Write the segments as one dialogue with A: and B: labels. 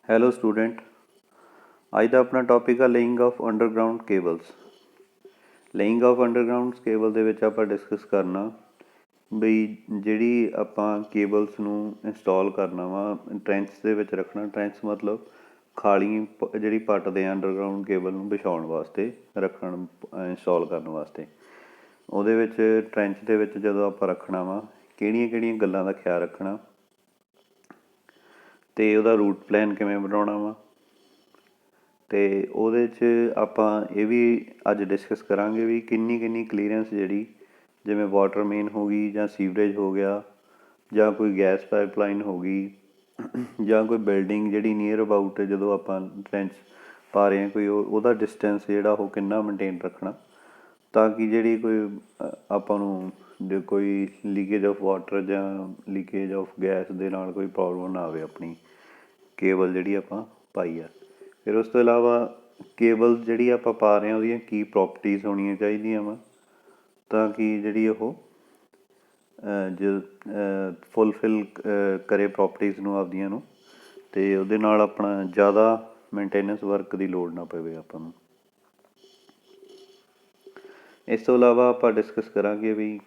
A: Hello student. ਅੱਜ ਦਾ ਆਪਣਾ topic ਆ ਲੇਇੰਗ off underground cables. ਲੇਇੰਗ off underground cable ਦੇ ਵਿੱਚ ਆਪਾਂ ਡਿਸਕਸ ਕਰਨਾ ਬਈ ਜਿਹੜੀ ਆਪਾਂ ਕੇਬਲਸ ਨੂੰ ਇੰਸਟਾਲ ਕਰਨਾ ਵਾ ਟਰੈਂਚ ਦੇ ਵਿੱਚ ਰੱਖਣਾ। ਟਰੈਂਚ ਮਤਲਬ ਖਾਲੀ ਜਿਹੜੀ ਪੱਟਦੇ ਆ ਅੰਡਰਗਰਾਊਂਡ ਕੇਬਲ ਨੂੰ ਵਿਛਾਉਣ ਵਾਸਤੇ ਰੱਖਣ ਇੰਸਟਾਲ ਕਰਨ ਵਾਸਤੇ। ਉਹਦੇ ਵਿੱਚ ਟਰੈਂਚ ਦੇ ਵਿੱਚ ਜਦੋਂ ਆਪਾਂ ਰੱਖਣਾ ਵਾ ਕਿਹੜੀਆਂ ਕਿਹੜੀਆਂ ਗੱਲਾਂ ਦਾ ਖਿਆਲ ਰੱਖਣਾ ਅਤੇ ਉਹਦਾ ਰੂਟ ਪਲਾਨ ਕਿਵੇਂ ਬਣਾਉਣਾ ਵਾ। ਅਤੇ ਉਹਦੇ 'ਚ ਆਪਾਂ ਇਹ ਵੀ ਅੱਜ ਡਿਸਕਸ ਕਰਾਂਗੇ ਵੀ ਕਿੰਨੀ ਕਲੀਅਰੈਂਸ ਜਿਹੜੀ ਜਿਵੇਂ ਵਾਟਰ ਮੇਨ ਹੋ ਗਈ ਜਾਂ ਸੀਵਰੇਜ ਹੋ ਗਿਆ ਜਾਂ ਕੋਈ ਗੈਸ ਪਾਈਪਲਾਈਨ ਹੋ ਗਈ ਜਾਂ ਕੋਈ ਬਿਲਡਿੰਗ ਜਿਹੜੀ ਨੀਅਰ ਅਬਾਊਟ ਜਦੋਂ ਆਪਾਂ ਟਰੈਂਚ ਪਾ ਰਹੇ ਹਾਂ ਕੋਈ ਉਹਦਾ ਡਿਸਟੈਂਸ ਜਿਹੜਾ ਉਹ ਕਿੰਨਾ ਮੇਨਟੇਨ ਰੱਖਣਾ ਤਾਂ ਕਿ ਜਿਹੜੀ ਕੋਈ ਆਪਾਂ ਨੂੰ ਕੋਈ ਲੀਕੇਜ ਆਫ ਵਾਟਰ ਜਾਂ ਲੀਕੇਜ ਆਫ ਗੈਸ ਦੇ ਨਾਲ ਕੋਈ ਪ੍ਰੋਬਲਮ ਨਾ ਆਵੇ ਆਪਣੀ ਕੇਬਲ ਜਿਹੜੀ ਆਪਾਂ ਪਾਈ ਆ। ਫਿਰ ਉਸ ਤੋਂ ਇਲਾਵਾ ਕੇਬਲ ਜਿਹੜੀ ਆਪਾਂ ਪਾ ਰਹੇ ਹਾਂ ਉਹਦੀਆਂ ਕੀ ਪ੍ਰੋਪਰਟੀਜ਼ ਹੋਣੀਆਂ ਚਾਹੀਦੀਆਂ ਵਾ ਤਾਂ ਕਿ ਜਿਹੜੀ ਉਹ ਫੁੱਲਫਿਲ ਕਰੇ ਪ੍ਰੋਪਰਟੀਜ਼ ਨੂੰ ਆਪਦੀਆਂ ਨੂੰ ਅਤੇ ਉਹਦੇ ਨਾਲ ਆਪਣਾ ਜ਼ਿਆਦਾ ਮੇਨਟੇਨੈਂਸ ਵਰਕ ਦੀ ਲੋੜ ਨਾ ਪਵੇ ਆਪਾਂ ਨੂੰ। ਇਸ ਤੋਂ ਇਲਾਵਾ ਆਪਾਂ ਡਿਸਕਸ ਕਰਾਂਗੇ ਵੀ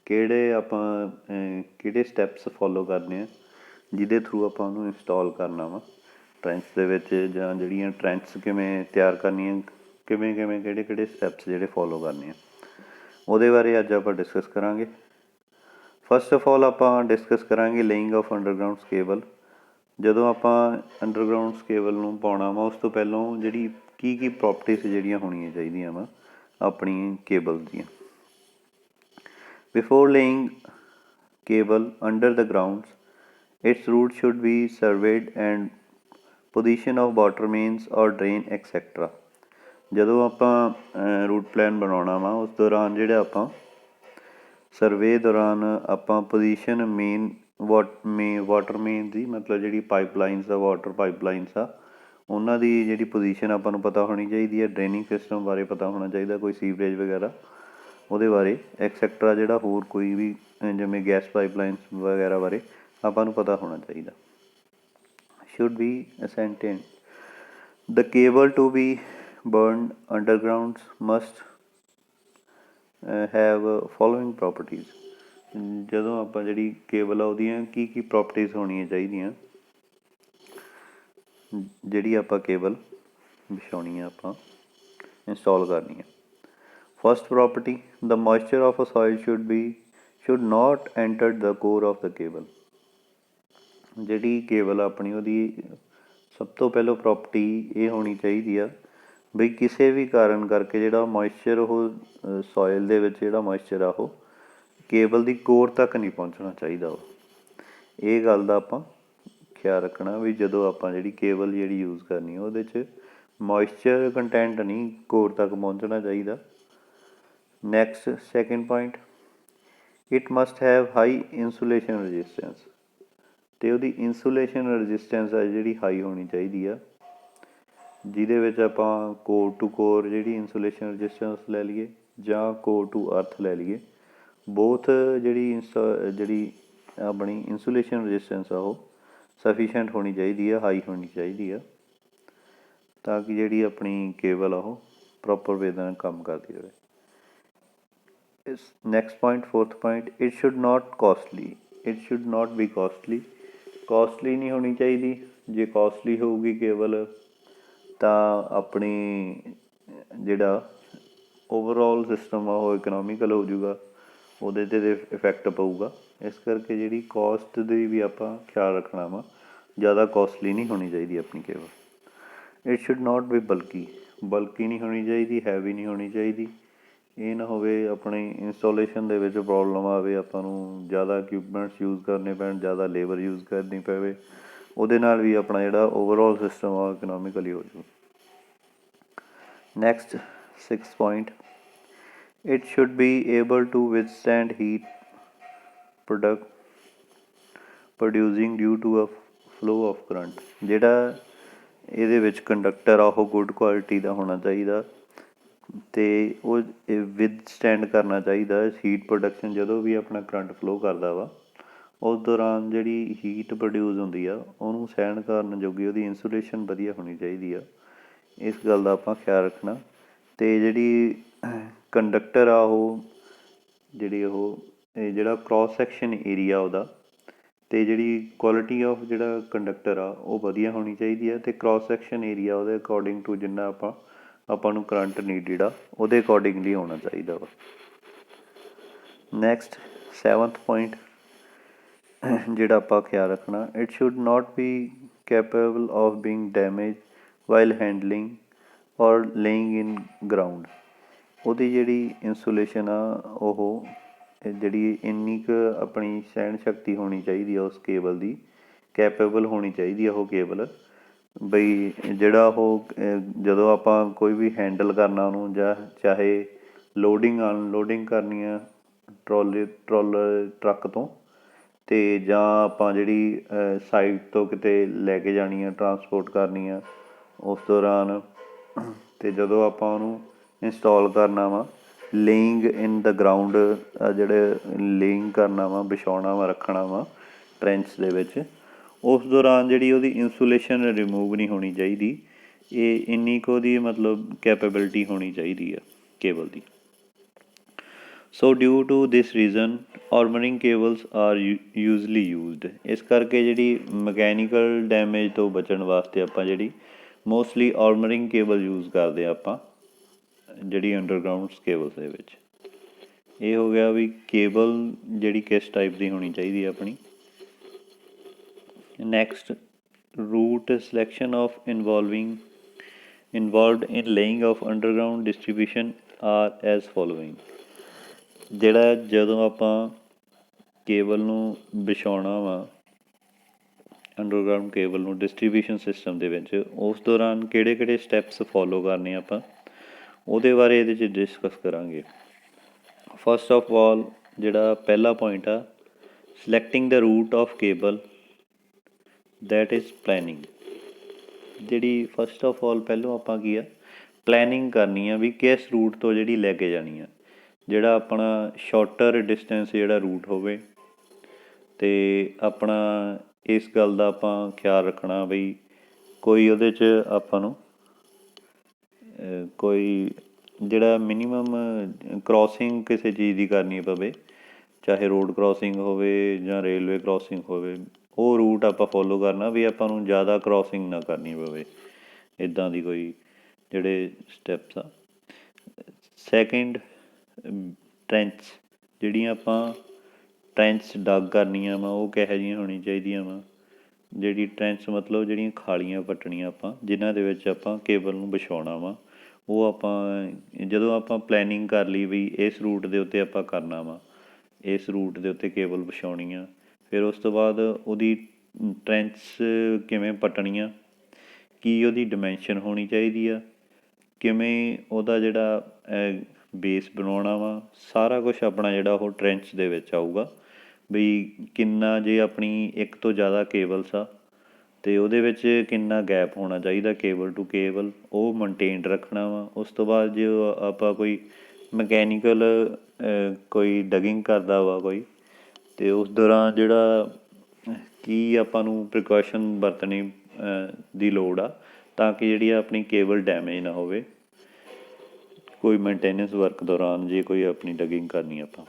A: ਕਿਹੜੇ ਸਟੈਪਸ ਫੋਲੋ ਕਰਨੇ ਆ ਜਿਹਦੇ ਥਰੂ ਆਪਾਂ ਉਹਨੂੰ ਇੰਸਟਾਲ ਕਰਨਾ ਵਾ ਟਰੈਂਚ ਦੇ ਵਿੱਚ ਜਾਂ ਜਿਹੜੀਆਂ ਟਰੈਂਚਸ ਕਿਵੇਂ ਤਿਆਰ ਕਰਨੀਆਂ ਕਿਹੜੇ ਸਟੈਪਸ ਜਿਹੜੇ ਫੋਲੋ ਕਰਨੇ ਆ ਉਹਦੇ ਬਾਰੇ ਅੱਜ ਆਪਾਂ ਡਿਸਕਸ ਕਰਾਂਗੇ। ਫਸਟ ਆਫ ਆਲ ਆਪਾਂ ਡਿਸਕਸ ਕਰਾਂਗੇ ਲੇਇੰਗ ਆਫ ਅੰਡਰਗਰਾਊਂਡ ਕੇਬਲ। ਜਦੋਂ ਆਪਾਂ ਅੰਡਰਗਰਾਊਂਡ ਕੇਬਲ ਨੂੰ ਪਾਉਣਾ ਵਾ ਉਸ ਤੋਂ ਪਹਿਲਾਂ ਜਿਹੜੀ ਕੀ ਪ੍ਰੋਪਰਟੀਜ਼ ਜਿਹੜੀਆਂ ਹੋਣੀਆਂ ਚਾਹੀਦੀਆਂ ਵਾ ਆਪਣੀ ਕੇਬਲ ਦੀਆਂ। Before ਲੇਇੰਗ cable under the grounds, its route should be surveyed and position of water mains or drain etc. ਜਦੋਂ ਆਪਾਂ ਰੂਟ ਪਲਾਨ ਬਣਾਉਣਾ ਵਾ ਉਸ ਦੌਰਾਨ ਜਿਹੜਾ ਆਪਾਂ ਸਰਵੇ ਦੌਰਾਨ ਆਪਾਂ ਪੋਜੀਸ਼ਨ ਵਾਟਰ ਮੇਨ ਦੀ ਮਤਲਬ ਜਿਹੜੀ ਪਾਈਪਲਾਈਨਸ ਆ ਵਾਟਰ ਪਾਈਪਲਾਈਨਸ ਆ ਉਹਨਾਂ ਦੀ ਜਿਹੜੀ ਪੋਜੀਸ਼ਨ ਆਪਾਂ ਨੂੰ ਪਤਾ ਹੋਣੀ ਚਾਹੀਦੀ ਹੈ। ਡਰੇਨਿੰਗ ਸਿਸਟਮ ਬਾਰੇ ਪਤਾ ਹੋਣਾ ਚਾਹੀਦਾ ਕੋਈ ਸੀਵਰੇਜ ਵਗੈਰਾ ਉਹਦੇ ਬਾਰੇ ਐਕਸੈਕਟਰਾ ਜਿਹੜਾ ਹੋਰ ਕੋਈ ਵੀ ਜਿਵੇਂ ਗੈਸ ਪਾਈਪਲਾਈਨਸ ਵਗੈਰਾ ਬਾਰੇ ਆਪਾਂ ਨੂੰ ਪਤਾ ਹੋਣਾ ਚਾਹੀਦਾ। should be ascertained. The cable to be burned underground must have following properties. ਜਦੋਂ ਆਪਾਂ ਜਿਹੜੀ ਕੇਬਲ ਆ ਉਹਦੀਆਂ ਕੀ ਪ੍ਰੋਪਰਟੀਜ਼ ਹੋਣੀਆਂ ਚਾਹੀਦੀਆਂ ਜਿਹੜੀ ਆਪਾਂ ਕੇਬਲ ਵਿਛਾਉਣੀ ਆ ਆਪਾਂ ਇੰਸਟਾਲ ਕਰਨੀ ਆ। First property the moisture of a soil should not enter the core of the cable. ਜਿਹੜੀ ਕੇਬਲ ਆਪਣੀ ਉਹਦੀ ਸਭ ਤੋਂ ਪਹਿਲਾਂ ਪ੍ਰੋਪਰਟੀ ਇਹ ਹੋਣੀ ਚਾਹੀਦੀ ਆ ਬਈ ਕਿਸੇ ਵੀ ਕਾਰਨ ਕਰਕੇ ਜਿਹੜਾ ਮੋਇਸਚਰ ਉਹ ਸੋਇਲ ਦੇ ਵਿੱਚ ਜਿਹੜਾ ਮੋਇਸਚਰ ਆ ਉਹ ਕੇਬਲ ਦੀ ਕੋਰ ਤੱਕ ਨਹੀਂ ਪਹੁੰਚਣਾ ਚਾਹੀਦਾ ਵਾ। ਇਹ ਗੱਲ ਦਾ ਆਪਾਂ ਖਿਆਲ ਰੱਖਣਾ ਵੀ ਜਦੋਂ ਆਪਾਂ ਜਿਹੜੀ ਕੇਬਲ ਜਿਹੜੀ ਯੂਜ਼ ਕਰਨੀ ਉਹਦੇ 'ਚ ਮੋਇਸਚਰ ਕੰਟੈਂਟ ਨਹੀਂ ਕੋਰ ਤੱਕ ਪਹੁੰਚਣਾ ਚਾਹੀਦਾ। Next second point it must have high insulation resistance ਅਤੇ ਉਹਦੀ ਇੰਸੂਲੇਸ਼ਨ ਰਜਿਸਟੈਂਸ ਆ ਜਿਹੜੀ ਹਾਈ ਹੋਣੀ ਚਾਹੀਦੀ ਆ ਜਿਹਦੇ ਵਿੱਚ ਆਪਾਂ ਕੋਰ ਟੂ ਕੋਰ ਜਿਹੜੀ ਇੰਸੂਲੇਸ਼ਨ ਰਜਿਸਟੈਂਸ ਲੈ ਲਈਏ ਜਾਂ ਕੋਰ ਟੂ ਅਰਥ ਲੈ ਲਈਏ ਬੋਥ ਜਿਹੜੀ ਆਪਣੀ ਇੰਸੂਲੇਸ਼ਨ ਰਜਿਸਟੈਂਸ ਆ ਉਹ ਸਫੀਸ਼ੀਐਂਟ ਹੋਣੀ ਚਾਹੀਦੀ ਆ ਹਾਈ ਹੋਣੀ ਚਾਹੀਦੀ ਆ ਤਾਂ ਕਿ ਜਿਹੜੀ ਆਪਣੀ ਕੇਬਲ ਆ ਉਹ ਪ੍ਰੋਪਰ ਵੇ ਨਾਲ ਕੰਮ ਕਰਦੀ ਰਹੇ। Next point fourth point it should not B costly ਨਹੀਂ ਹੋਣੀ ਚਾਹੀਦੀ। ਜੇ ਕੋਸਟਲੀ ਹੋਊਗੀ ਕੇਬਲ ਤਾਂ ਆਪਣੀ ਜਿਹੜਾ ਓਵਰਆਲ ਸਿਸਟਮ ਆ ਉਹ ਇਕਨੋਮੀਕਲ ਹੋ ਜਾਊਗਾ ਉਹਦੇ 'ਤੇ ਇਫੈਕਟ ਪਊਗਾ। ਇਸ ਕਰਕੇ ਜਿਹੜੀ ਕੋਸਟ ਦੀ ਵੀ ਆਪਾਂ ਖਿਆਲ ਰੱਖਣਾ ਵਾ ਜ਼ਿਆਦਾ ਕੋਸਟਲੀ ਨਹੀਂ ਹੋਣੀ ਚਾਹੀਦੀ ਆਪਣੀ cable. It should not be bulky ਨਹੀਂ ਹੋਣੀ ਚਾਹੀਦੀ ਹੈਵੀ ਨਹੀਂ ਹੋਣੀ ਚਾਹੀਦੀ। ਇਹ ਨਾ ਹੋਵੇ ਆਪਣੀ ਇੰਸਟਾਲੇਸ਼ਨ ਦੇ ਵਿੱਚ ਪ੍ਰੋਬਲਮ ਆਵੇ ਆਪਾਂ ਨੂੰ ਜ਼ਿਆਦਾ ਇਕਵਿਪਮੈਂਟਸ ਯੂਜ਼ ਕਰਨੇ ਪੈਣ ਜ਼ਿਆਦਾ ਲੇਬਰ ਯੂਜ਼ ਕਰਨੀ ਪਵੇ ਉਹਦੇ ਨਾਲ ਵੀ ਆਪਣਾ ਜਿਹੜਾ ਓਵਰਆਲ ਸਿਸਟਮ ਆ ਇਕਨੋਮੀਕਲੀ ਹੋ ਜਾਊ। Next six point it should be able to withstand heat producing due to a flow of current. ਜਿਹੜਾ ਇਹਦੇ ਵਿੱਚ ਕੰਡਕਟਰ ਆ ਉਹ ਗੁੱਡ ਕੁਆਲਿਟੀ ਦਾ ਹੋਣਾ ਚਾਹੀਦਾ ਅਤੇ ਉਹ ਵਿਥਸਟੈਂਡ ਕਰਨਾ ਚਾਹੀਦਾ ਹੀਟ ਪ੍ਰੋਡਕਸ਼ਨ ਜਦੋਂ ਵੀ ਆਪਣਾ ਕਰੰਟ ਫਲੋ ਕਰਦਾ ਵਾ ਉਸ ਦੌਰਾਨ ਜਿਹੜੀ ਹੀਟ ਪ੍ਰੋਡਿਊਸ ਹੁੰਦੀ ਆ ਉਹਨੂੰ ਸਹਿਣ ਕਰਨ ਜੋਗੀ ਉਹਦੀ ਇਨਸੂਲੇਸ਼ਨ ਵਧੀਆ ਹੋਣੀ ਚਾਹੀਦੀ ਆ। ਇਸ ਗੱਲ ਦਾ ਆਪਾਂ ਖਿਆਲ ਰੱਖਣਾ। ਅਤੇ ਜਿਹੜੀ ਕੰਡਕਟਰ ਆ ਉਹ ਜਿਹੜਾ ਕ੍ਰੋਸ ਸੈਕਸ਼ਨ ਏਰੀਆ ਉਹਦਾ ਅਤੇ ਜਿਹੜੀ ਕੁਆਲਿਟੀ ਆਫ ਜਿਹੜਾ ਕੰਡਕਟਰ ਆ ਉਹ ਵਧੀਆ ਹੋਣੀ ਚਾਹੀਦੀ ਆ। ਅਤੇ ਕ੍ਰੋਸ ਸੈਕਸ਼ਨ ਏਰੀਆ ਉਹਦੇ ਅਕੋਰਡਿੰਗ ਟੂ ਜਿੰਨਾ ਆਪਾਂ ਨੂੰ ਕਰੰਟ ਨੀਡਿਡ ਆ ਉਹਦੇ ਅਕੋਰਡਿੰਗਲੀ ਹੋਣਾ ਚਾਹੀਦਾ ਵਾ। ਨੈਕਸਟ 7th ਪੁਆਇੰਟ ਜਿਹੜਾ ਆਪਾਂ ਖਿਆਲ ਰੱਖਣਾ, it should not B capable of being damage while handling ਔਰ ਲੇਇੰਗ ਇਨ ਗਰਾਊਂਡ। ਉਹਦੀ ਜਿਹੜੀ ਇਨਸੂਲੇਸ਼ਨ ਆ ਉਹ ਜਿਹੜੀ ਇੰਨੀ ਕੁ ਆਪਣੀ ਸਹਿਣ ਸ਼ਕਤੀ ਹੋਣੀ ਚਾਹੀਦੀ ਆ ਉਸ ਕੇਬਲ ਦੀ, ਕੈਪੇਬਲ ਹੋਣੀ ਚਾਹੀਦੀ ਆ ਉਹ ਕੇਬਲ, ਬਈ ਜਿਹੜਾ ਉਹ ਜਦੋਂ ਆਪਾਂ ਕੋਈ ਵੀ ਹੈਂਡਲ ਕਰਨਾ ਉਹਨੂੰ, ਜਾਂ ਚਾਹੇ ਲੋਡਿੰਗ ਅਨਲੋਡਿੰਗ ਕਰਨੀ ਆ ਟਰੋਲਰ ਟਰੱਕ ਤੋਂ, ਅਤੇ ਜਾਂ ਆਪਾਂ ਜਿਹੜੀ ਸਾਈਡ ਤੋਂ ਕਿਤੇ ਲੈ ਕੇ ਜਾਣੀ ਆ, ਟਰਾਂਸਪੋਰਟ ਕਰਨੀ ਆ ਉਸ ਦੌਰਾਨ, ਅਤੇ ਜਦੋਂ ਆਪਾਂ ਉਹਨੂੰ ਇੰਸਟਾਲ ਕਰਨਾ ਵਾ ਲੇਇੰਗ ਇਨ ਦਾ ਗਰਾਊਂਡ, ਜਿਹੜੇ ਲੇਇੰਗ ਕਰਨਾ ਵਾ, ਵਿਛਾਉਣਾ ਵਾ, ਰੱਖਣਾ ਵਾ ਟਰੈਂਚ ਦੇ ਵਿੱਚ, ਉਸ ਦੌਰਾਨ ਜਿਹੜੀ ਉਹਦੀ ਇਨਸੂਲੇਸ਼ਨ ਰਿਮੂਵ ਨਹੀਂ ਹੋਣੀ ਚਾਹੀਦੀ। ਇਹ ਇੰਨੀ ਕੁ ਉਹਦੀ ਮਤਲਬ ਕੈਪੇਬਿਲਿਟੀ ਹੋਣੀ ਚਾਹੀਦੀ ਆ ਕੇਬਲ ਦੀ। So due to this reason armouring cables are usually used. ਇਸ ਕਰਕੇ ਜਿਹੜੀ ਮਕੈਨੀਕਲ ਡੈਮੇਜ ਤੋਂ ਬਚਣ ਵਾਸਤੇ ਆਪਾਂ ਜਿਹੜੀ ਮੋਸਟਲੀ ਆਰਮਰਿੰਗ ਕੇਬਲ ਯੂਜ਼ ਕਰਦੇ ਹਾਂ ਆਪਾਂ ਜਿਹੜੀ ਅੰਡਰਗਰਾਊਂਡ ਕੇਬਲਸ ਦੇ ਵਿੱਚ। ਇਹ ਹੋ ਗਿਆ ਵੀ ਕੇਬਲ ਜਿਹੜੀ ਕਿਸ ਟਾਈਪ ਦੀ ਹੋਣੀ ਚਾਹੀਦੀ ਹੈ ਆਪਣੀ। Next route selection of involved in laying off underground distribution are as following. ਜਿਹੜਾ ਜਦੋਂ ਆਪਾਂ ਕੇਬਲ ਨੂੰ ਵਿਛਾਉਣਾ ਵਾ ਅੰਡਰਗਰਾਊਂਡ ਕੇਬਲ ਨੂੰ ਡਿਸਟਰੀਬਿਊਸ਼ਨ ਸਿਸਟਮ ਦੇ ਵਿੱਚ, ਉਸ ਦੌਰਾਨ ਕਿਹੜੇ ਕਿਹੜੇ ਸਟੈਪਸ ਫੋਲੋ ਕਰਨੇ ਆਪਾਂ ਉਹਦੇ ਬਾਰੇ ਇਹਦੇ 'ਚ ਡਿਸਕਸ ਕਰਾਂਗੇ। ਫਸਟ ਆਫ ਆਲ ਜਿਹੜਾ ਪਹਿਲਾ ਪੁਆਇੰਟ ਆ, selecting the route of cable that is planning. ਜਿਹੜੀ ਫਸਟ ਆਫ ਆਲ ਪਹਿਲੋਂ ਆਪਾਂ ਕੀ ਆ ਪਲੈਨਿੰਗ ਕਰਨੀ ਆ ਵੀ ਕਿਸ ਰੂਟ ਤੋਂ ਜਿਹੜੀ ਲੈ ਕੇ ਜਾਣੀ ਆ, ਜਿਹੜਾ ਆਪਣਾ ਸ਼ਾਰਟਰ ਡਿਸਟੈਂਸ ਜਿਹੜਾ ਰੂਟ ਹੋਵੇ। ਅਤੇ ਆਪਣਾ ਇਸ ਗੱਲ ਦਾ ਆਪਾਂ ਖਿਆਲ ਰੱਖਣਾ ਬਈ ਕੋਈ ਉਹਦੇ 'ਚ ਆਪਾਂ ਨੂੰ ਕੋਈ ਜਿਹੜਾ ਮਿਨੀਮਮ ਕਰੋਸਿੰਗ ਕਿਸੇ ਚੀਜ਼ ਦੀ ਕਰਨੀ ਪਵੇ, ਚਾਹੇ ਰੋਡ ਕਰੋਸਿੰਗ ਹੋਵੇ ਜਾਂ ਰੇਲਵੇ ਕਰੋਸਿੰਗ ਹੋਵੇ, ਉਹ ਰੂਟ ਆਪਾਂ ਫੋਲੋ ਕਰਨਾ ਵੀ ਆਪਾਂ ਨੂੰ ਜ਼ਿਆਦਾ ਕਰੋਸਿੰਗ ਨਾ ਕਰਨੀ ਪਵੇ। ਇੱਦਾਂ ਦੀ ਕੋਈ ਜਿਹੜੇ ਸਟੈਪਸ ਆ। ਸੈਕਿੰਡ ਟਰੈਂਚ, ਜਿਹੜੀਆਂ ਆਪਾਂ ਟਰੈਂਚ ਡੱਗ ਕਰਨੀਆਂ ਵਾ ਉਹ ਕਿਹੋ ਜਿਹੀਆਂ ਹੋਣੀਆਂ ਚਾਹੀਦੀਆਂ ਵਾ। ਜਿਹੜੀ ਟਰੈਂਚ ਮਤਲਬ ਜਿਹੜੀਆਂ ਖਾਲੀਆਂ ਪੱਟਣੀਆਂ ਆਪਾਂ ਜਿਨ੍ਹਾਂ ਦੇ ਵਿੱਚ ਆਪਾਂ ਕੇਬਲ ਨੂੰ ਵਿਛਾਉਣਾ ਵਾ, ਉਹ ਆਪਾਂ ਜਦੋਂ ਆਪਾਂ ਪਲੈਨਿੰਗ ਕਰ ਲਈ ਵੀ ਇਸ ਰੂਟ ਦੇ ਉੱਤੇ ਆਪਾਂ ਕਰਨਾ ਵਾ, ਇਸ ਰੂਟ ਦੇ ਉੱਤੇ ਕੇਬਲ ਵਿਛਾਉਣੀ ਆ, ਫਿਰ ਉਸ ਤੋਂ ਬਾਅਦ ਉਹਦੀ ਟਰੈਂਚ ਕਿਵੇਂ ਪੱਟਣੀ ਆ, ਕੀ ਉਹਦੀ ਡਿਮੈਂਸ਼ਨ ਹੋਣੀ ਚਾਹੀਦੀ ਆ, ਕਿਵੇਂ ਉਹਦਾ ਜਿਹੜਾ ਬੇਸ ਬਣਾਉਣਾ ਵਾ, ਸਾਰਾ ਕੁਛ ਆਪਣਾ ਜਿਹੜਾ ਉਹ ਟਰੈਂਚ ਦੇ ਵਿੱਚ ਆਊਗਾ। ਬਈ ਕਿੰਨਾ ਜੇ ਆਪਣੀ ਇੱਕ ਤੋਂ ਜ਼ਿਆਦਾ ਕੇਬਲਸ ਆ ਅਤੇ ਉਹਦੇ ਵਿੱਚ ਕਿੰਨਾ ਗੈਪ ਹੋਣਾ ਚਾਹੀਦਾ ਕੇਬਲ ਟੂ ਕੇਬਲ, ਉਹ ਮੇਨਟੇਨ ਰੱਖਣਾ ਵਾ। ਉਸ ਤੋਂ ਬਾਅਦ ਜੇ ਆਪਾਂ ਕੋਈ ਮਕੈਨੀਕਲ ਕੋਈ ਡਗਿੰਗ ਕਰਦਾ ਵਾ ਕੋਈ, ਅਤੇ ਉਸ ਦੌਰਾਨ ਜਿਹੜਾ ਕੀ ਆਪਾਂ ਨੂੰ ਪ੍ਰੀਕਾਸ਼ਨ ਵਰਤਣੀ ਦੀ ਲੋੜ ਆ ਤਾਂ ਕਿ ਜਿਹੜੀ ਆਪਣੀ ਕੇਬਲ ਡੈਮੇਜ ਨਾ ਹੋਵੇ ਕੋਈ ਮੇਨਟੇਨੈਂਸ ਵਰਕ ਦੌਰਾਨ, ਜੇ ਕੋਈ ਆਪਣੀ ਡਗਿੰਗ ਕਰਨੀ ਆਪਾਂ।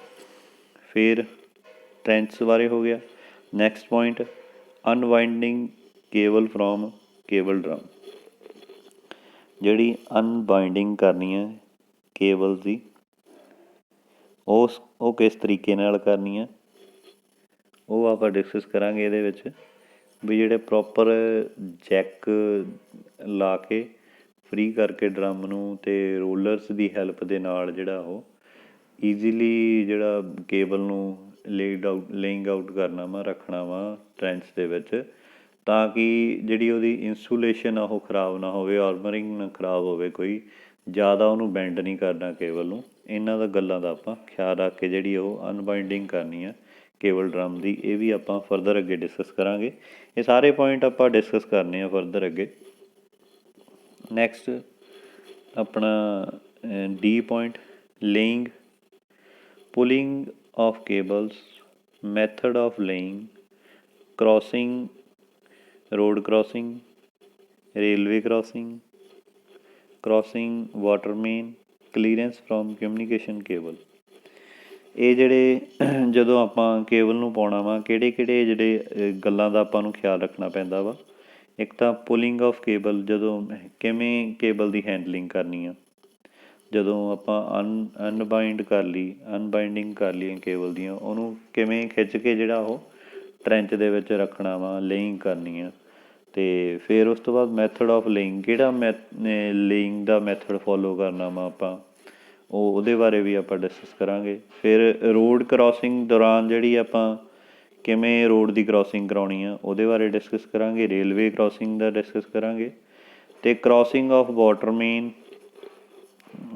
A: ਫਿਰ ਟਰੈਂਚ ਬਾਰੇ ਹੋ ਗਿਆ। Next point unwinding cable from cable drum. ਜਿਹੜੀ ਅਨਬਾਈਂਡਿੰਗ ਕਰਨੀ ਹੈ ਕੇਬਲ ਦੀ ਉਹ ਕਿਸ ਤਰੀਕੇ ਨਾਲ ਕਰਨੀ ਹੈ ਉਹ ਆਪਾਂ ਡਿਸਕਸ ਕਰਾਂਗੇ ਇਹਦੇ ਵਿੱਚ। ਵੀ ਜਿਹੜੇ ਪ੍ਰੋਪਰ ਜੈਕ ਲਾ ਕੇ ਫਰੀ ਕਰਕੇ ਡਰਮ ਨੂੰ ਅਤੇ ਰੋਲਰਸ ਦੀ ਹੈਲਪ ਦੇ ਨਾਲ ਜਿਹੜਾ ਉਹ ਈਜ਼ੀਲੀ ਜਿਹੜਾ ਕੇਬਲ ਨੂੰ ਲੇਇੰਗ ਆਊਟ ਕਰਨਾ ਵਾ, ਰੱਖਣਾ ਵਾ ਟਰੈਂਚ ਦੇ ਵਿੱਚ, ਤਾਂ ਕਿ ਜਿਹੜੀ ਉਹਦੀ ਇੰਸੂਲੇਸ਼ਨ ਆ ਉਹ ਖ਼ਰਾਬ ਨਾ ਹੋਵੇ, ਆਰਮਰਿੰਗ ਨਾ ਖ਼ਰਾਬ ਹੋਵੇ, ਕੋਈ ਜ਼ਿਆਦਾ ਉਹਨੂੰ ਬੈਂਡ ਨਹੀਂ ਕਰਨਾ ਕੇਬਲ ਨੂੰ। ਇਹਨਾਂ ਦਾ ਗੱਲਾਂ ਦਾ ਆਪਾਂ ਖਿਆਲ ਰੱਖ ਕੇ ਜਿਹੜੀ ਉਹ ਅਨਬਾਈਂਡਿੰਗ ਕਰਨੀ ਆ ਕੇਬਲ ਡਰਮ ਦੀ, ਇਹ ਵੀ ਆਪਾਂ ਫਰਦਰ ਅੱਗੇ ਡਿਸਕਸ ਕਰਾਂਗੇ। ਇਹ ਸਾਰੇ ਪੁਆਇੰਟ ਆਪਾਂ ਡਿਸਕਸ ਕਰਨੇ ਆ ਫਰਦਰ ਅੱਗੇ। ਨੈਕਸਟ ਆਪਣਾ D point laying pulling of cables method of laying, crossing, road crossing, railway crossing, crossing water main, clearance from communication cable। ਇਹ ਜਿਹੜੇ ਜਦੋਂ ਆਪਾਂ ਕੇਬਲ ਨੂੰ ਪਾਉਣਾ ਵਾ ਕਿਹੜੇ ਕਿਹੜੇ ਜਿਹੜੇ ਗੱਲਾਂ ਦਾ ਆਪਾਂ ਨੂੰ ਖਿਆਲ ਰੱਖਣਾ ਪੈਂਦਾ ਵਾ। ਇੱਕ ਤਾਂ ਪੁਲਿੰਗ ਆਫ ਕੇਬਲ, ਜਦੋਂ ਕਿਵੇਂ ਕੇਬਲ ਦੀ ਹੈਂਡਲਿੰਗ ਕਰਨੀ ਆ। ਜਦੋਂ ਆਪਾਂ ਅਨਬਾਈਂਡਿੰਗ ਕਰ ਲਈ ਕੇਬਲ ਦੀਆਂ, ਉਹਨੂੰ ਕਿਵੇਂ ਖਿੱਚ ਕੇ ਜਿਹੜਾ ਉਹ ਟਰੈਂਚ ਦੇ ਵਿੱਚ ਰੱਖਣਾ ਵਾ, ਲੇਇੰਗ ਕਰਨੀ ਆ। ਅਤੇ ਫਿਰ ਉਸ ਤੋਂ ਬਾਅਦ ਮੈਥਡ ਆਫ ਲੇਇੰਗ, ਕਿਹੜਾ ਲੇਇੰਗ ਦਾ ਮੈਥਡ ਫੋਲੋ ਕਰਨਾ ਵਾ ਆਪਾਂ, ਉਹਦੇ ਬਾਰੇ ਵੀ ਆਪਾਂ ਡਿਸਕਸ ਕਰਾਂਗੇ। ਫਿਰ ਰੋਡ ਕਰੋਸਿੰਗ ਦੌਰਾਨ ਜਿਹੜੀ ਆਪਾਂ ਕਿਵੇਂ ਰੋਡ ਦੀ ਕਰੋਸਿੰਗ ਕਰਾਉਣੀ ਆ, ਉਹਦੇ ਬਾਰੇ ਡਿਸਕਸ ਕਰਾਂਗੇ। ਰੇਲਵੇ ਕਰੋਸਿੰਗ ਦਾ ਡਿਸਕਸ ਕਰਾਂਗੇ। ਅਤੇ ਕਰੋਸਿੰਗ ਆਫ ਵਾਟਰ ਮੇਨ,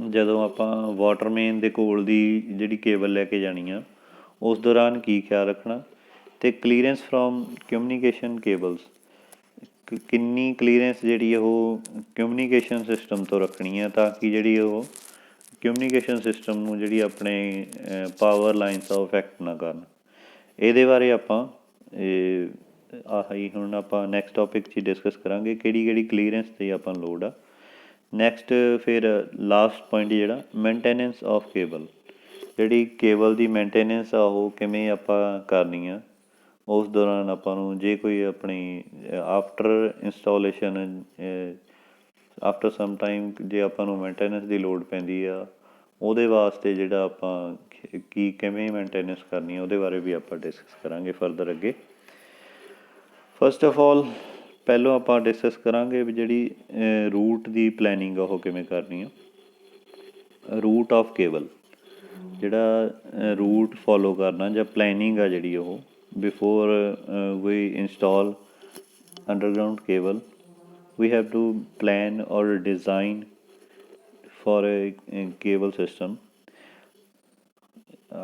A: ਜਦੋਂ ਆਪਾਂ ਵਾਟਰ ਮੇਨ ਦੇ ਕੋਲ ਦੀ ਜਿਹੜੀ ਕੇਬਲ ਲੈ ਕੇ ਜਾਣੀ ਆ, ਉਸ ਦੌਰਾਨ ਕੀ ਖਿਆਲ ਰੱਖਣਾ। ਅਤੇ ਕਲੀਅਰੈਂਸ ਫਰੋਮ ਕਮਿਊਨੀਕੇਸ਼ਨ ਕੇਬਲਸ, ਕਿੰਨੀ ਕਲੀਅਰੈਂਸ ਜਿਹੜੀ ਉਹ ਕਮਿਊਨੀਕੇਸ਼ਨ ਸਿਸਟਮ ਤੋਂ ਰੱਖਣੀ ਆ, ਤਾਂ ਕਿ ਜਿਹੜੀ ਉਹ ਕਮਿਊਨੀਕੇਸ਼ਨ ਸਿਸਟਮ ਨੂੰ ਜਿਹੜੀ ਆਪਣੇ ਪਾਵਰ ਲਾਈਨਸ ਆ ਉਹ ਅਫੈਕਟ ਨਾ ਕਰਨ। ਇਹਦੇ ਬਾਰੇ ਆਪਾਂ ਆਹੀ ਹੁਣ ਆਪਾਂ ਨੈਕਸਟ ਟੋਪਿਕ 'ਚ ਹੀ ਡਿਸਕਸ ਕਰਾਂਗੇ ਕਿਹੜੀ ਕਿਹੜੀ ਕਲੀਅਰੈਂਸ 'ਤੇ ਆਪਾਂ ਨੂੰ ਲੋੜ ਆ। ਨੈਕਸਟ ਫਿਰ ਲਾਸਟ ਪੁਆਇੰਟ ਜਿਹੜਾ ਮੇਨਟੇਨੈਂਸ ਆਫ ਕੇਬਲ, ਜਿਹੜੀ ਕੇਬਲ ਦੀ ਮੇਨਟੇਨੈਂਸ ਆ ਉਹ ਕਿਵੇਂ ਆਪਾਂ ਕਰਨੀ ਆ। ਉਸ ਦੌਰਾਨ ਆਪਾਂ ਨੂੰ ਜੇ ਕੋਈ ਆਪਣੀ after installation, after some time ਜੇ ਆਪਾਂ ਨੂੰ ਮੇਨਟੇਨੈਂਸ ਦੀ ਲੋੜ ਪੈਂਦੀ ਆ, ਉਹਦੇ ਵਾਸਤੇ ਜਿਹੜਾ ਆਪਾਂ ਕਿਵੇਂ ਮੇਨਟੇਨੈਂਸ ਕਰਨੀ ਆ, ਉਹਦੇ ਬਾਰੇ ਵੀ ਆਪਾਂ ਡਿਸਕਸ ਕਰਾਂਗੇ ਫਰਦਰ ਅੱਗੇ। ਫਸਟ ਆਫ ਆਲ ਪਹਿਲੋਂ ਆਪਾਂ ਡਿਸਕਸ ਕਰਾਂਗੇ ਵੀ ਜਿਹੜੀ ਰੂਟ ਦੀ ਪਲੈਨਿੰਗ ਆ ਉਹ ਕਿਵੇਂ ਕਰਨੀ ਆ। ਰੂਟ ਆਫ ਕੇਬਲ, ਜਿਹੜਾ ਰੂਟ ਫੋਲੋ ਕਰਨਾ ਜਾਂ ਪਲੈਨਿੰਗ ਆ ਜਿਹੜੀ ਉਹ before we install underground cable, we have to plan or design for a cable system.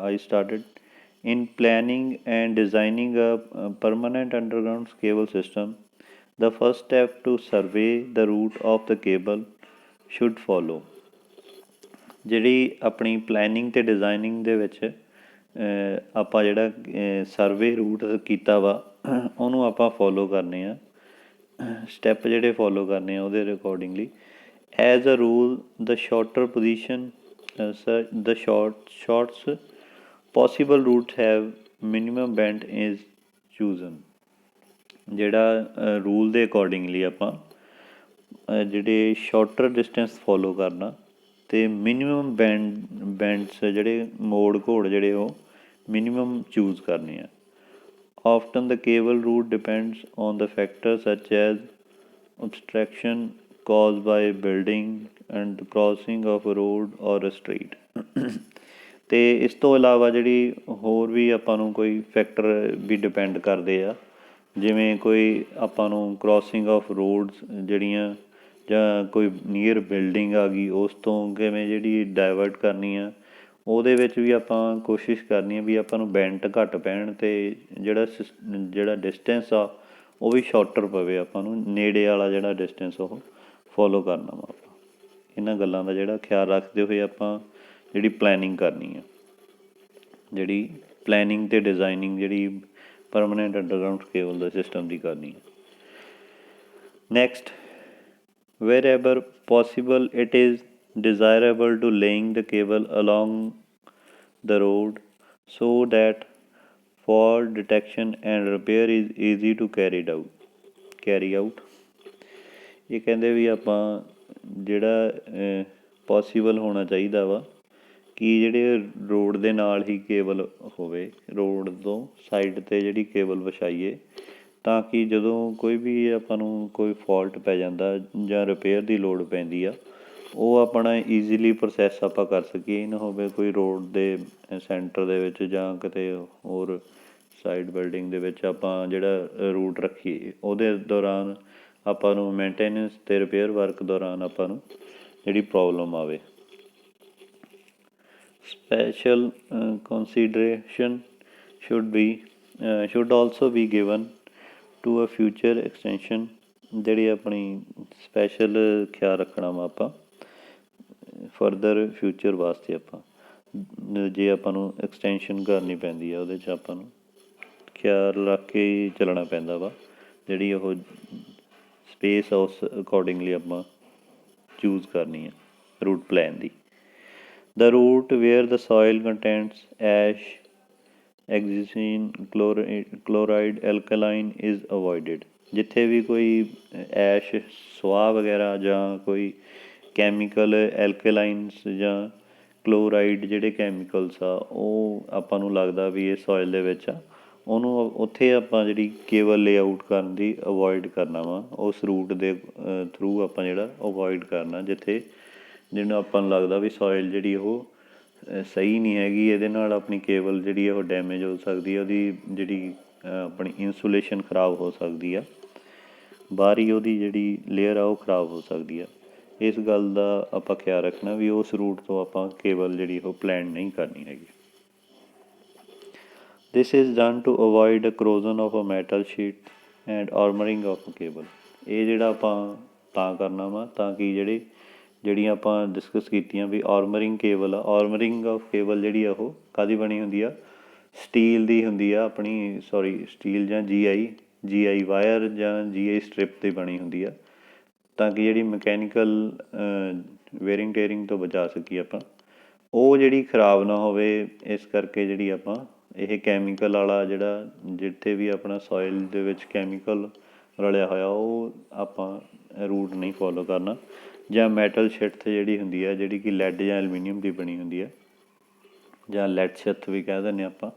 A: I started in planning and designing a permanent underground cable system. The first step to survey the route of the cable should follow. ਜਿਹੜੀ ਆਪਣੀ planning ਅਤੇ designing ਦੇ ਵਿੱਚ ਆਪਾਂ ਜਿਹੜਾ survey route ਕੀਤਾ ਵਾ ਉਹਨੂੰ ਆਪਾਂ ਫੋਲੋ ਕਰਨੇ ਆ, ਸਟੈਪ ਜਿਹੜੇ ਫੋਲੋ ਕਰਨੇ ਆ ਉਹਦੇ accordingly. As a rule the shorter position the shortest possible route have minimum bend is chosen. ਜਿਹੜਾ ਰੂਲ ਦੇ ਅਕੋਰਡਿੰਗਲੀ ਆਪਾਂ ਜਿਹੜੇ ਸ਼ਾਰਟਰ ਡਿਸਟੈਂਸ ਫੋਲੋ ਕਰਨਾ ਅਤੇ ਮਿਨੀਮਮ ਬੈਂਡਸ ਜਿਹੜੇ ਮੋੜ ਘੋੜ ਜਿਹੜੇ ਉਹ ਮਿਨੀਮਮ ਚੂਜ਼ ਕਰਨੇ ਆ। Often the cable route depends on the factors such as obstruction caused by building and the crossing of a road or a street. ਅਤੇ ਇਸ ਤੋਂ ਇਲਾਵਾ ਜਿਹੜੀ ਹੋਰ ਵੀ ਆਪਾਂ ਨੂੰ ਕੋਈ ਫੈਕਟਰ ਵੀ ਡਿਪੈਂਡ ਕਰਦੇ ਆ, ਜਿਵੇਂ ਕੋਈ ਆਪਾਂ ਨੂੰ ਕ੍ਰੋਸਿੰਗ ਆਫ ਰੋਡਸ ਜਿਹੜੀਆਂ ਜਾਂ ਕੋਈ ਨੀਅਰ ਬਿਲਡਿੰਗ ਆ ਗਈ, ਉਸ ਤੋਂ ਕਿਵੇਂ ਜਿਹੜੀ ਡਾਇਵਰਟ ਕਰਨੀ ਆ। ਉਹਦੇ ਵਿੱਚ ਵੀ ਆਪਾਂ ਕੋਸ਼ਿਸ਼ ਕਰਨੀ ਆ ਵੀ ਆਪਾਂ ਨੂੰ ਬੈਂਟ ਘੱਟ ਪੈਣ ਅਤੇ ਜਿਹੜਾ ਡਿਸਟੈਂਸ ਆ ਉਹ ਵੀ ਸ਼ਾਰਟਰ ਪਵੇ, ਆਪਾਂ ਨੂੰ ਨੇੜੇ ਵਾਲਾ ਜਿਹੜਾ ਡਿਸਟੈਂਸ ਉਹ ਫੋਲੋ ਕਰਨਾ ਵਾ। ਆਪਾਂ ਇਹਨਾਂ ਗੱਲਾਂ ਦਾ ਜਿਹੜਾ ਖਿਆਲ ਰੱਖਦੇ ਹੋਏ ਆਪਾਂ ਜਿਹੜੀ ਪਲੈਨਿੰਗ ਕਰਨੀ ਆ, ਜਿਹੜੀ ਪਲੈਨਿੰਗ ਅਤੇ ਡਿਜ਼ਾਈਨਿੰਗ ਜਿਹੜੀ ਪਰਮਾਨੈਂਟ ਅੰਡਰਗਰਾਊਂਡ ਕੇਬਲ ਦਾ ਸਿਸਟਮ ਦੀ ਕਰਨੀ ਆ। Next, wherever possible it is desirable to laying the cable along the road so that fault detection and repair is easy to carry out। ਇਹ ਕਹਿੰਦੇ ਵੀ ਆਪਾਂ ਜਿਹੜਾ ਪੋਸੀਬਲ ਹੋਣਾ ਚਾਹੀਦਾ ਵਾ ਕਿ ਜਿਹੜੇ ਰੋਡ ਦੇ ਨਾਲ ਹੀ ਕੇਬਲ ਹੋਵੇ, ਰੋਡ ਤੋਂ ਸਾਈਡ 'ਤੇ ਜਿਹੜੀ ਕੇਬਲ ਵਿਛਾਈਏ, ਤਾਂ ਕਿ ਜਦੋਂ ਕੋਈ ਵੀ ਆਪਾਂ ਨੂੰ ਕੋਈ ਫੋਲਟ ਪੈ ਜਾਂਦਾ ਜਾਂ ਰਿਪੇਅਰ ਦੀ ਲੋੜ ਪੈਂਦੀ ਆ, ਉਹ ਆਪਣਾ ਈਜ਼ੀਲੀ ਪ੍ਰੋਸੈਸ ਆਪਾਂ ਕਰ ਸਕੀਏ। ਇਹ ਨਾ ਹੋਵੇ ਕੋਈ ਰੋਡ ਦੇ ਸੈਂਟਰ ਦੇ ਵਿੱਚ ਜਾਂ ਕਿਤੇ ਹੋਰ ਸਾਈਡ ਬਿਲਡਿੰਗ ਦੇ ਵਿੱਚ ਆਪਾਂ ਜਿਹੜਾ ਰੂਟ ਰੱਖੀਏ, ਉਹਦੇ ਦੌਰਾਨ ਆਪਾਂ ਨੂੰ ਮੇਨਟੇਨੈਂਸ ਅਤੇ ਰਿਪੇਅਰ ਵਰਕ ਦੌਰਾਨ ਆਪਾਂ ਨੂੰ ਜਿਹੜੀ ਪ੍ਰੋਬਲਮ ਆਵੇ। Special consideration should also be given to a future extension। ਜਿਹੜੀ ਆਪਣੀ ਸਪੈਸ਼ਲ ਖਿਆਲ ਰੱਖਣਾ ਵਾ ਆਪਾਂ ਫਰਦਰ ਫਿਊਚਰ ਵਾਸਤੇ। ਆਪਾਂ ਜੇ ਆਪਾਂ ਨੂੰ ਐਕਸਟੈਂਸ਼ਨ ਕਰਨੀ ਪੈਂਦੀ ਆ ਉਹਦੇ 'ਚ ਆਪਾਂ ਨੂੰ ਖਿਆਲ ਰੱਖ ਕੇ ਹੀ ਚੱਲਣਾ ਪੈਂਦਾ ਵਾ, ਜਿਹੜੀ ਉਹ ਸਪੇਸ ਆ ਉਸ ਅਕੋਰਡਿੰਗਲੀ ਆਪਾਂ ਚੂਜ਼ ਕਰਨੀ ਆ route plan the. The route where the soil contains ash, oxygen, chloride, alkaline is avoided। ਜਿੱਥੇ ਵੀ ਕੋਈ ਐਸ਼ ਸੁਆਹ ਵਗੈਰਾ ਜਾਂ ਕੋਈ ਕੈਮੀਕਲ ਐਲਕਲਾਈਨਸ ਜਾਂ ਕਲੋਰਾਈਡ ਜਿਹੜੇ ਕੈਮੀਕਲਸ ਆ ਉਹ ਆਪਾਂ ਨੂੰ ਲੱਗਦਾ ਵੀ ਇਹ ਸੋਇਲ ਦੇ ਵਿੱਚ ਆ, ਉਹਨੂੰ ਉੱਥੇ ਆਪਾਂ ਜਿਹੜੀ ਕੇਬਲ ਲੇਆਊਟ ਕਰਨ ਦੀ ਅਵੋਇਡ ਕਰਨਾ ਵਾ, ਉਸ ਰੂਟ ਦੇ ਥਰੂ ਆਪਾਂ ਜਿਹੜਾ ਅਵੋਇਡ ਕਰਨਾ ਜਿੱਥੇ ਜਿਹਨੂੰ ਆਪਾਂ ਨੂੰ ਲੱਗਦਾ ਵੀ ਸੋਇਲ ਜਿਹੜੀ ਉਹ ਸਹੀ ਨਹੀਂ ਹੈਗੀ, ਇਹਦੇ ਨਾਲ ਆਪਣੀ ਕੇਬਲ ਜਿਹੜੀ ਉਹ ਡੈਮੇਜ ਹੋ ਸਕਦੀ ਹੈ, ਉਹਦੀ ਜਿਹੜੀ ਆਪਣੀ ਇੰਸੂਲੇਸ਼ਨ ਖ਼ਰਾਬ ਹੋ ਸਕਦੀ ਆ, ਬਾਹਰੀ ਉਹਦੀ ਜਿਹੜੀ ਲੇਅਰ ਆ ਉਹ ਖ਼ਰਾਬ ਹੋ ਸਕਦੀ ਆ। ਇਸ ਗੱਲ ਦਾ ਆਪਾਂ ਖਿਆਲ ਰੱਖਣਾ ਵੀ ਉਸ ਰੂਟ ਤੋਂ ਆਪਾਂ ਕੇਬਲ ਜਿਹੜੀ ਉਹ ਪਲਾਨ ਨਹੀਂ ਕਰਨੀ ਹੈਗੀ। This is done to avoid corrosion of a metal sheet and armoring of a cable। ਇਹ ਜਿਹੜਾ ਆਪਾਂ ਤਾਂ ਕਰਨਾ ਵਾ ਤਾਂ ਕਿ ਜਿਹੜੀਆਂ ਆਪਾਂ ਡਿਸਕਸ ਕੀਤੀਆਂ ਵੀ ਆਰਮਰਿੰਗ ਕੇਬਲ ਆ, ਆਰਮਰਿੰਗ ਆਫ ਕੇਬਲ ਜਿਹੜੀ ਆ ਉਹ ਕਾਹਦੀ ਬਣੀ ਹੁੰਦੀ ਆ, ਸਟੀਲ ਦੀ ਹੁੰਦੀ ਆ ਆਪਣੀ, ਸਟੀਲ ਜਾਂ ਜੀ ਆਈ ਵਾਇਰ ਜਾਂ ਜੀ ਆਈ ਸਟ੍ਰਿਪ 'ਤੇ ਬਣੀ ਹੁੰਦੀ ਆ, ਤਾਂ ਕਿ ਜਿਹੜੀ ਮਕੈਨੀਕਲ ਵੇਅਰਿੰਗ ਟੇਅਰਿੰਗ ਤੋਂ ਬਚਾ ਸਕੀਏ ਆਪਾਂ, ਉਹ ਜਿਹੜੀ ਖ਼ਰਾਬ ਨਾ ਹੋਵੇ। ਇਸ ਕਰਕੇ ਜਿਹੜੀ ਆਪਾਂ ਇਹ ਕੈਮੀਕਲ ਵਾਲਾ ਜਿਹੜਾ ਜਿੱਥੇ ਵੀ ਆਪਣਾ ਸੋਇਲ ਦੇ ਵਿੱਚ ਕੈਮੀਕਲ ਰਲਿਆ ਹੋਇਆ ਉਹ ਆਪਾਂ ਰੂਟ ਨਹੀਂ ਫੋਲੋ ਕਰਨਾ। ਜਾਂ ਮੈਟਲ ਛਿੱਥ ਜਿਹੜੀ ਹੁੰਦੀ ਆ, ਜਿਹੜੀ ਕਿ ਲੈਡ ਜਾਂ ਐਲੂਮੀਨੀਅਮ ਦੀ ਬਣੀ ਹੁੰਦੀ ਆ, ਜਾਂ ਲੈਡ ਛਿੱਥ ਵੀ ਕਹਿ ਦਿੰਦੇ ਆਪਾਂ,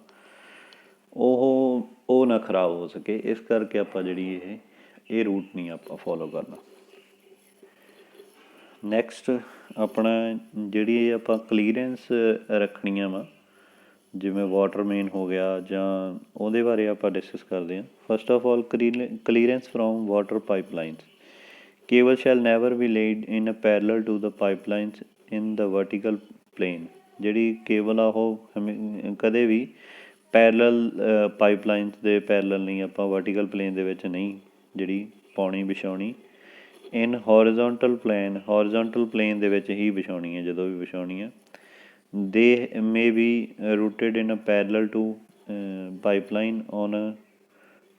A: ਉਹ ਨਾ ਖ਼ਰਾਬ ਹੋ ਸਕੇ। ਇਸ ਕਰਕੇ ਆਪਾਂ ਜਿਹੜੀ ਇਹ ਰੂਟ ਨਹੀਂ ਆਪਾਂ ਫੋਲੋ ਕਰਨਾ। ਨੈਕਸਟ ਆਪਣਾ ਜਿਹੜੀ ਆਪਾਂ ਕਲੀਅਰੈਂਸ ਰੱਖਣੀਆਂ ਵਾ, ਜਿਵੇਂ ਵਾਟਰ ਮੇਨ ਹੋ ਗਿਆ ਜਾਂ ਉਹਦੇ ਬਾਰੇ ਆਪਾਂ ਡਿਸਕਸ ਕਰਦੇ ਹਾਂ। First of all clearance from water pipelines. Cable shall never be laid in a parallel to the pipelines in the vertical plane। ਜਿਹੜੀ ਕੇਬਲ ਆ ਉਹ ਕਦੇ ਵੀ ਪੈਰਲਲ ਪਾਈਪਲਾਈਨਸ ਦੇ ਪੈਰਲਲ ਨਹੀਂ, ਆਪਾਂ ਵਰਟੀਕਲ ਪਲੇਨ ਦੇ ਵਿੱਚ ਨਹੀਂ ਜਿਹੜੀ ਪਾਉਣੀ ਵਿਛਾਉਣੀ। ਇਨ ਹੌਰੀਜ਼ੋਂਟਲ ਪਲੇਨ ਦੇ ਵਿੱਚ ਹੀ ਵਿਛਾਉਣੀ ਹੈ ਜਦੋਂ ਵੀ ਵਿਛਾਉਣੀ ਆ। They may be routed in a parallel to pipeline on a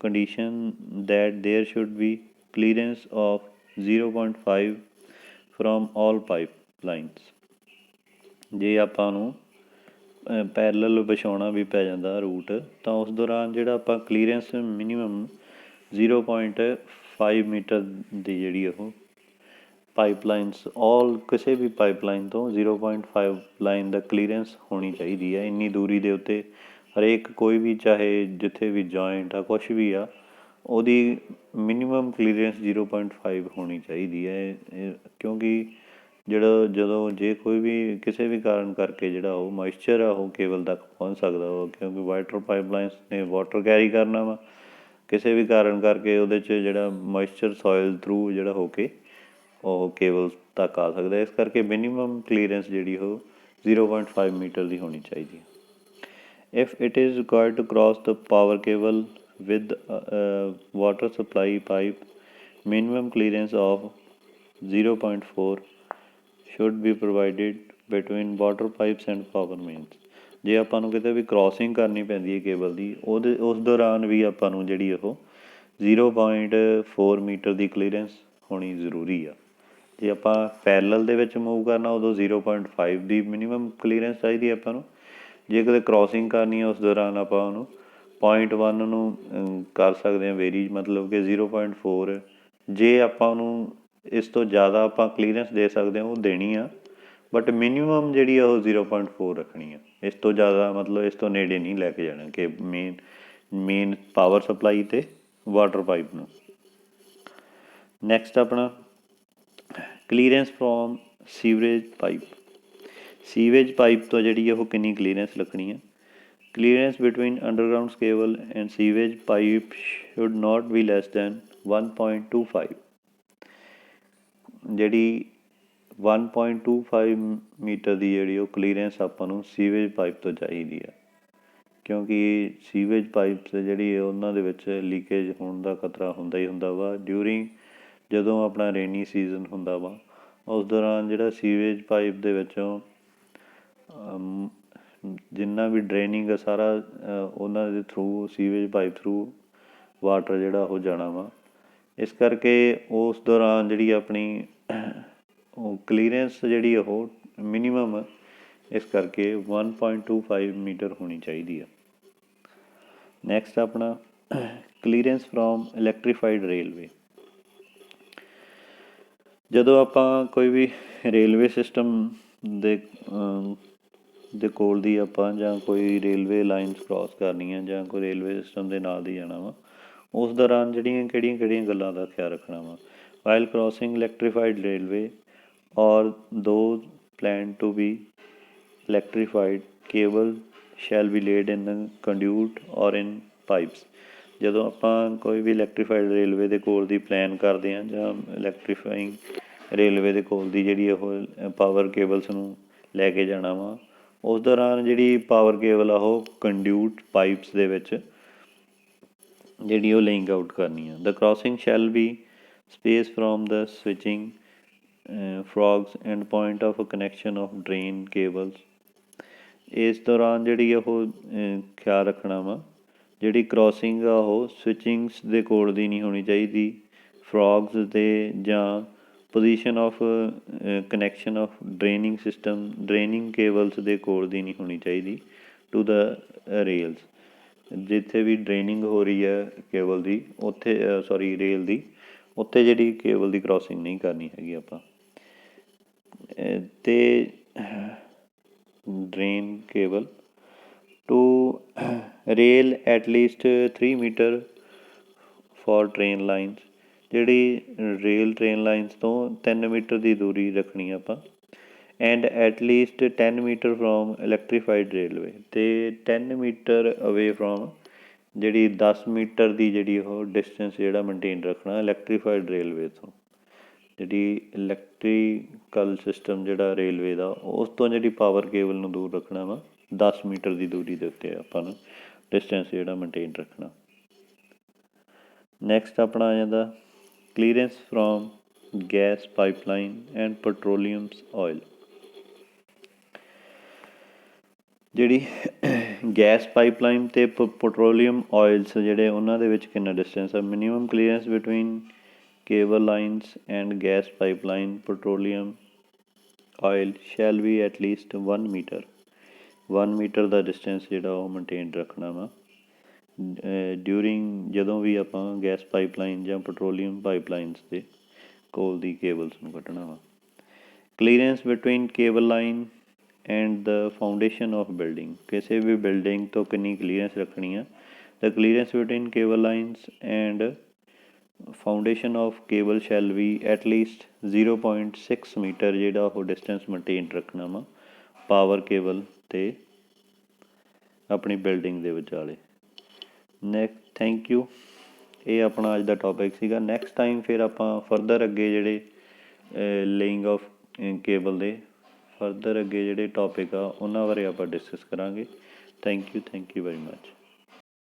A: condition that there should be clearance of 0.5 from all pipelines। ਜੇ ਆਪਾਂ ਨੂੰ ਪੈਰਲਲ ਵਿਛਾਉਣਾ ਵੀ ਪੈ ਜਾਂਦਾ ਰੂਟ, ਤਾਂ ਉਸ ਦੌਰਾਨ ਜਿਹੜਾ ਆਪਾਂ ਕਲੀਅਰੈਂਸ ਮਿਨੀਮਮ 0.5 ਮੀਟਰ ਦੀ ਜਿਹੜੀ ਉਹ ਪਾਈਪਲਾਈਨਸ ਕਿਸੇ ਵੀ ਪਾਈਪਲਾਈਨ ਤੋਂ 0.5 ਲਾਈਨ ਦਾ ਕਲੀਅਰੈਂਸ ਹੋਣੀ ਚਾਹੀਦੀ ਹੈ। ਇੰਨੀ ਦੂਰੀ ਦੇ ਉੱਤੇ ਹਰੇਕ ਕੋਈ ਵੀ ਚਾਹੇ ਜਿੱਥੇ ਵੀ ਜੁਆਇੰਟ ਆ ਕੁਛ ਵੀ ਆ, ਉਹਦੀ ਮਿਨੀਮਮ ਕਲੀਅਰੈਂਸ 0.5 ਹੋਣੀ ਚਾਹੀਦੀ ਹੈ। ਕਿਉਂਕਿ ਜਦੋਂ ਜੇ ਕੋਈ ਵੀ ਕਿਸੇ ਵੀ ਕਾਰਨ ਕਰਕੇ ਜਿਹੜਾ ਉਹ ਮੋਇਸਚਰ ਆ ਉਹ ਕੇਬਲ ਤੱਕ ਪਹੁੰਚ ਸਕਦਾ ਵਾ, ਕਿਉਂਕਿ ਵਾਟਰ ਪਾਈਪਲਾਈਨਸ ਨੇ ਵਾਟਰ ਕੈਰੀ ਕਰਨਾ ਵਾ, ਕਿਸੇ ਵੀ ਕਾਰਨ ਕਰਕੇ ਉਹਦੇ 'ਚ ਜਿਹੜਾ ਮੋਇਸਚਰ ਸੋਇਲ ਥਰੂ ਜਿਹੜਾ ਹੋ ਕੇ ਉਹ ਕੇਬਲ ਤੱਕ ਆ ਸਕਦਾ। ਇਸ ਕਰਕੇ ਮਿਨੀਮਮ ਕਲੀਅਰੈਂਸ ਜਿਹੜੀ ਉਹ 0.5 ਮੀਟਰ ਦੀ ਹੋਣੀ ਚਾਹੀਦੀ ਹੈ। If it is required to cross the power cable with water supply pipe, minimum clearance of 0.4 should be provided between water pipes and power mains। ਜੇ ਆਪਾਂ ਨੂੰ ਕਿਤੇ ਵੀ ਕ੍ਰੋਸਿੰਗ ਕਰਨੀ ਪੈਂਦੀ ਹੈ ਕੇਬਲ ਦੀ, ਉਸ ਦੌਰਾਨ ਵੀ ਆਪਾਂ ਨੂੰ ਜਿਹੜੀ ਉਹ 0.4 ਮੀਟਰ ਦੀ ਕਲੀਅਰੈਂਸ ਹੋਣੀ ਜ਼ਰੂਰੀ ਆ। ਜੇ ਆਪਾਂ ਪੈਰਲਲ ਦੇ ਵਿੱਚ ਮੂਵ ਕਰਨਾ ਉਦੋਂ 0.5 ਦੀ ਮਿਨੀਮਮ ਕਲੀਅਰੈਂਸ ਚਾਹੀਦੀ ਆਪਾਂ ਨੂੰ। ਜੇ ਕਿਤੇ ਕ੍ਰੋਸਿੰਗ ਕਰਨੀ ਹੈ ਉਸ ਦੌਰਾਨ ਆਪਾਂ ਉਹਨੂੰ 0.1 ਨੂੰ ਕਰ ਸਕਦੇ ਹਾਂ ਵੇਰੀ, ਮਤਲਬ ਕਿ 0.4। ਜੇ ਆਪਾਂ ਉਹਨੂੰ ਇਸ ਤੋਂ ਜ਼ਿਆਦਾ ਆਪਾਂ ਕਲੀਅਰੈਂਸ ਦੇ ਸਕਦੇ ਹਾਂ ਉਹ ਦੇਣੀ ਆ, ਬਟ ਮਿਨੀਮਮ ਜਿਹੜੀ ਆ ਉਹ 0.4 ਰੱਖਣੀ ਆ। ਇਸ ਤੋਂ ਜ਼ਿਆਦਾ ਮਤਲਬ ਇਸ ਤੋਂ ਨੇੜੇ ਨਹੀਂ ਲੈ ਕੇ ਜਾਣਾ ਕਿ ਮੇਨ ਪਾਵਰ ਸਪਲਾਈ ਅਤੇ ਵਾਟਰ ਪਾਈਪ ਨੂੰ। ਨੈਕਸਟ ਆਪਣਾ ਕਲੀਅਰੈਂਸ ਫਰੋਮ ਸੀਵਰੇਜ ਪਾਈਪ ਤੋਂ ਜਿਹੜੀ ਉਹ ਕਿੰਨੀ ਕਲੀਅਰੈਂਸ ਰੱਖਣੀ ਆ। Clearance between underground cable and sewage pipe should not be less than 1.25। ਜਿਹੜੀ 1.25 ਮੀਟਰ ਦੀ ਜਿਹੜੀ ਉਹ ਕਲੀਅਰੈਂਸ ਆਪਾਂ ਨੂੰ ਸੀਵੇਜ ਪਾਈਪ ਤੋਂ ਚਾਹੀਦੀ ਆ, ਕਿਉਂਕਿ ਸੀਵੇਜ ਪਾਈਪਸ ਜਿਹੜੀ ਉਹਨਾਂ ਦੇ ਵਿੱਚ ਲੀਕੇਜ ਹੋਣ ਦਾ ਖਤਰਾ ਹੁੰਦਾ ਹੀ ਹੁੰਦਾ ਵਾ। ਜਦੋਂ ਆਪਣਾ ਰੇਨੀ ਸੀਜ਼ਨ ਹੁੰਦਾ ਵਾ ਉਸ ਦੌਰਾਨ ਜਿਹੜਾ ਸੀਵੇਜ ਪਾਈਪ ਦੇ ਵਿੱਚੋਂ ਜਿੰਨਾ ਵੀ ਡਰੇਨਿੰਗ ਆ ਸਾਰਾ ਉਹਨਾਂ ਦੇ through sewage pipe through water ਜਿਹੜਾ ਉਹ ਜਾਣਾ ਵਾ। ਇਸ ਕਰਕੇ ਉਸ ਦੌਰਾਨ ਜਿਹੜੀ ਆਪਣੀ ਉਹ ਕਲੀਅਰੈਂਸ ਜਿਹੜੀ ਉਹ ਮਿਨੀਮਮ ਇਸ ਕਰਕੇ 1.25 ਮੀਟਰ ਹੋਣੀ ਚਾਹੀਦੀ ਆ। ਨੈਕਸਟ ਆਪਣਾ ਕਲੀਅਰੈਂਸ ਫਰੋਮ ਇਲੈਕਟਰੀਫਾਈਡ ਰੇਲਵੇ। ਜਦੋਂ ਆਪਾਂ ਕੋਈ ਵੀ ਰੇਲਵੇ ਸਿਸਟਮ ਦੇ ਕੋਲ ਦੀ ਆਪਾਂ ਜਾਂ ਕੋਈ ਰੇਲਵੇ ਲਾਈਨਸ ਕ੍ਰੋਸ ਕਰਨੀਆਂ ਜਾਂ ਕੋਈ ਰੇਲਵੇ ਸਿਸਟਮ ਦੇ ਨਾਲ ਦੀ ਜਾਣਾ ਵਾ, ਉਸ ਦੌਰਾਨ ਕਿਹੜੀਆਂ ਗੱਲਾਂ ਦਾ ਖਿਆਲ ਰੱਖਣਾ ਵਾ। While crossing electrified railway or those plan to be electrified cable shall be laid in conduit or in pipes. ਜਦੋਂ ਆਪਾਂ ਕੋਈ ਵੀ ਇਲੈਕਟਰੀਫਾਈਡ ਰੇਲਵੇ ਦੇ ਕੋਲ ਦੀ ਪਲਾਨ ਕਰਦੇ ਹਾਂ ਜਾਂ ਇਲੈਕਟਰੀਫਾਈੰਗ ਰੇਲਵੇ ਦੇ ਕੋਲ ਦੀ ਜਿਹੜੀ ਉਹ ਪਾਵਰ ਕੇਬਲਸ ਨੂੰ ਲੈ ਕੇ ਜਾਣਾ ਵਾ, ਉਸ ਦੌਰਾਨ ਜਿਹੜੀ ਪਾਵਰ ਕੇਬਲ ਆ ਉਹ ਕੰਡਿਊਟ ਪਾਈਪਸ ਦੇ ਵਿੱਚ ਜਿਹੜੀ ਉਹ ਲਿੰਕ ਆਊਟ ਕਰਨੀ ਆ। The crossing shall be space from the switching frogs and point of connection of drain cables. ਇਸ ਦੌਰਾਨ ਜਿਹੜੀ ਉਹ ਖਿਆਲ ਰੱਖਣਾ ਵਾ, ਜਿਹੜੀ ਕ੍ਰੋਸਿੰਗ ਆ ਉਹ ਸਵਿਚਿੰਗਸ ਦੇ ਕੋਲ ਦੀ ਨਹੀਂ ਹੋਣੀ ਚਾਹੀਦੀ, ਫਰੋਗਸ ਦੇ ਜਾਂ position of connection of draining system draining cables ਦੇ ਕੋਲ ਦੀ ਨਹੀਂ ਹੋਣੀ ਚਾਹੀਦੀ ਟੂ ਦ ਰੇਲਸ। ਜਿੱਥੇ ਵੀ ਡਰੇਨਿੰਗ ਹੋ ਰਹੀ ਹੈ ਕੇਬਲ ਦੀ ਉੱਥੇ ਰੇਲ ਦੀ, ਉੱਥੇ ਜਿਹੜੀ ਕੇਬਲ ਦੀ ਕ੍ਰੋਸਿੰਗ ਨਹੀਂ ਕਰਨੀ ਹੈਗੀ ਆਪਾਂ। ਅਤੇ drain cable to rail at least 3 metre for train lines. ਜਿਹੜੀ ਰੇਲ ਟ੍ਰੇਨ ਲਾਈਨਸ ਤੋਂ 3 ਮੀਟਰ ਦੀ ਦੂਰੀ ਰੱਖਣੀ ਆਪਾਂ। And at least 10 metre from electrified railway. ਅਤੇ 10 ਮੀਟਰ ਅਵੇ ਫਰੋਮ ਜਿਹੜੀ 10 ਮੀਟਰ ਦੀ ਜਿਹੜੀ ਉਹ ਡਿਸਟੈਂਸ ਜਿਹੜਾ ਮੇਨਟੇਨ ਰੱਖਣਾ ਇਲੈਕਟਰੀਫਾਈਡ ਰੇਲਵੇ ਤੋਂ। ਜਿਹੜੀ ਇਲੈਕਟਰੀਕਲ ਸਿਸਟਮ ਜਿਹੜਾ ਰੇਲਵੇ ਦਾ ਉਸ ਤੋਂ ਜਿਹੜੀ ਪਾਵਰ ਕੇਬਲ ਨੂੰ ਦੂਰ ਰੱਖਣਾ ਵਾ 10 ਮੀਟਰ ਦੀ ਦੂਰੀ ਦੇ ਉੱਤੇ ਆਪਾਂ ਨੂੰ ਡਿਸਟੈਂਸ ਜਿਹੜਾ ਮੇਨਟੇਨ ਰੱਖਣਾ। ਨੈਕਸਟ ਆਪਣਾ ਆ ਜਾਂਦਾ clearance from gas pipeline and petroleums oil. ਜਿਹੜੀ ਗੈਸ ਪਾਈਪਲਾਈਨ ਅਤੇ ਪੈਟਰੋਲੀਅਮ ਆਇਲਸ ਜਿਹੜੇ ਉਹਨਾਂ ਦੇ ਵਿੱਚ ਕਿੰਨਾ ਡਿਸਟੈਂਸ ਆ। Minimum clearance between cable lines and gas pipeline petroleum oil shall be at least 1 metre. 1 metre ਦਾ ਡਿਸਟੈਂਸ ਜਿਹੜਾ ਉਹ ਮੇਨਟੇਨ ਰੱਖਣਾ ਵਾ ਡਿਊਰਿੰਗ ਜਦੋਂ ਵੀ ਆਪਾਂ ਗੈਸ ਪਾਈਪਲਾਈਨ ਜਾਂ ਪੈਟਰੋਲੀਅਮ ਪਾਈਪਲਾਈਨਸ ਦੇ ਕੋਲ ਦੀ ਕੇਬਲਸ ਨੂੰ ਕੱਢਣਾ ਵਾ। Clearance between cable line and the foundation of building. ਕਿਸੇ ਵੀ ਬਿਲਡਿੰਗ ਤੋਂ ਕਿੰਨੀ ਕਲੀਅਰੈਂਸ ਰੱਖਣੀ ਆ। The clearance between cable lines and foundation of cable shall be at least 0.6 metre ਜਿਹੜਾ ਉਹ ਡਿਸਟੈਂਸ ਮੇਨਟੇਨ ਰੱਖਣਾ ਵਾ ਪਾਵਰ ਕੇਬਲ ਅਤੇ ਆਪਣੀ ਬਿਲਡਿੰਗ ਦੇ ਵਿਚਾਲੇ। Thank you. ਇਹ ਆਪਣਾ ਅੱਜ ਦਾ ਟੋਪਿਕ ਸੀਗਾ। ਨੈਕਸਟ ਟਾਈਮ ਫਿਰ ਆਪਾਂ ਫਰਦਰ ਅੱਗੇ ਜਿਹੜੇ ਲੇਇੰਗ ਆਫ ਕੇਬਲ ਦੇ ਫਰਦਰ ਅੱਗੇ ਜਿਹੜੇ ਟੋਪਿਕ ਆ ਉਹਨਾਂ ਬਾਰੇ ਆਪਾਂ ਡਿਸਕਸ ਕਰਾਂਗੇ। Thank you very much.